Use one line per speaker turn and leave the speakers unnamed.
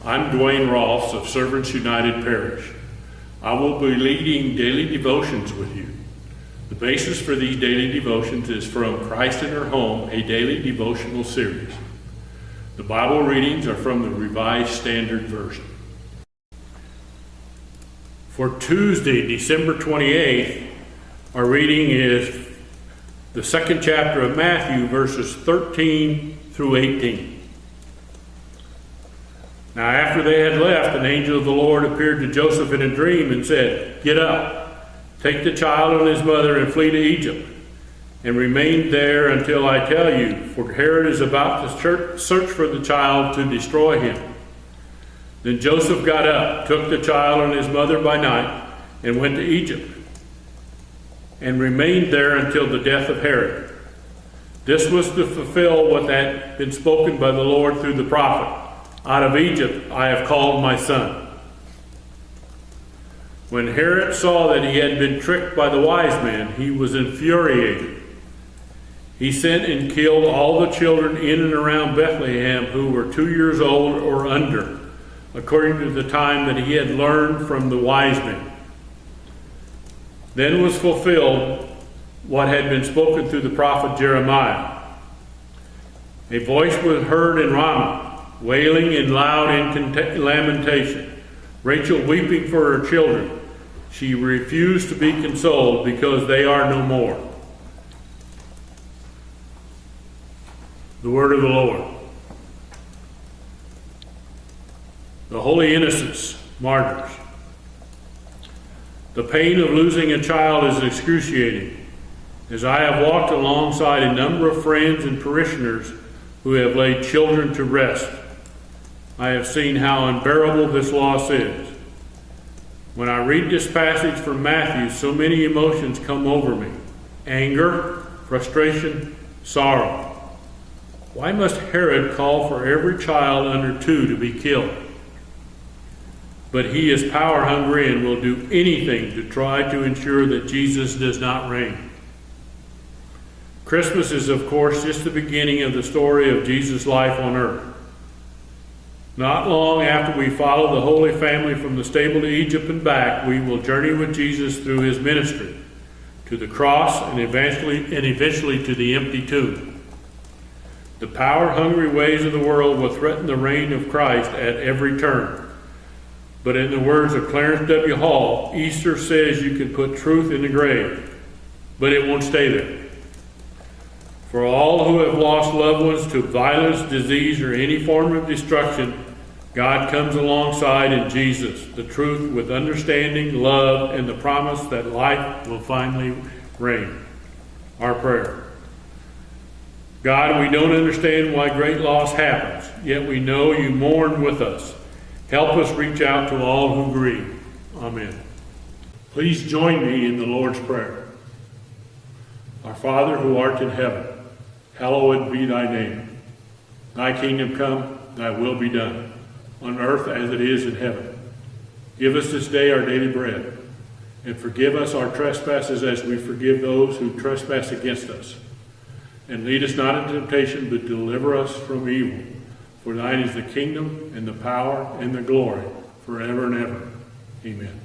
I'm Duane Roelfs of Servants United Parish. I will be leading daily devotions with you. The basis for these daily devotions is from Christ in Her Home, a daily devotional series. The Bible readings are from the Revised Standard Version. For Tuesday, December 28th, our reading is the second chapter of Matthew, verses 13 through 18. Now after they had left, an angel of the Lord appeared to Joseph in a dream and said, "Get up, take the child and his mother and flee to Egypt, and remain there until I tell you, for Herod is about to search for the child to destroy him." Then Joseph got up, took the child and his mother by night, and went to Egypt, and remained there until the death of Herod. This was to fulfill what had been spoken by the Lord through the prophet. "Out of Egypt I have called my son." When Herod saw that he had been tricked by the wise men, he was infuriated. He sent and killed all the children in and around Bethlehem who were 2 years old or under, according to the time that he had learned from the wise men. Then was fulfilled what had been spoken through the prophet Jeremiah. A voice was heard in Ramah, wailing in loud lamentation, Rachel weeping for her children. She refused to be consoled because they are no more. The word of the Lord. The holy innocents, martyrs. The pain of losing a child is excruciating, as I have walked alongside a number of friends and parishioners who have laid children to rest. I have seen how unbearable this loss is. When I read this passage from Matthew, so many emotions come over me: anger, frustration, sorrow. Why must Herod call for every child under 2 to be killed? But he is power hungry and will do anything to try to ensure that Jesus does not reign. Christmas is, of course, just the beginning of the story of Jesus' life on earth. Not long after we follow the Holy Family from the stable to Egypt and back, we will journey with Jesus through his ministry, to the cross and eventually to the empty tomb. The power-hungry ways of the world will threaten the reign of Christ at every turn. But in the words of Clarence W. Hall, Easter says you can put truth in the grave, but it won't stay there. For all who have lost loved ones to violence, disease, or any form of destruction, God comes alongside in Jesus, the truth with understanding, love, and the promise that life will finally reign. Our prayer. God, we don't understand why great loss happens, yet we know you mourn with us. Help us reach out to all who grieve. Amen. Please join me in the Lord's Prayer. Our Father who art in heaven, hallowed be thy name. Thy kingdom come, thy will be done, on earth as it is in heaven. Give us this day our daily bread, and forgive us our trespasses as we forgive those who trespass against us. And lead us not into temptation, but deliver us from evil. For thine is the kingdom, and the power, and the glory, forever and ever. Amen.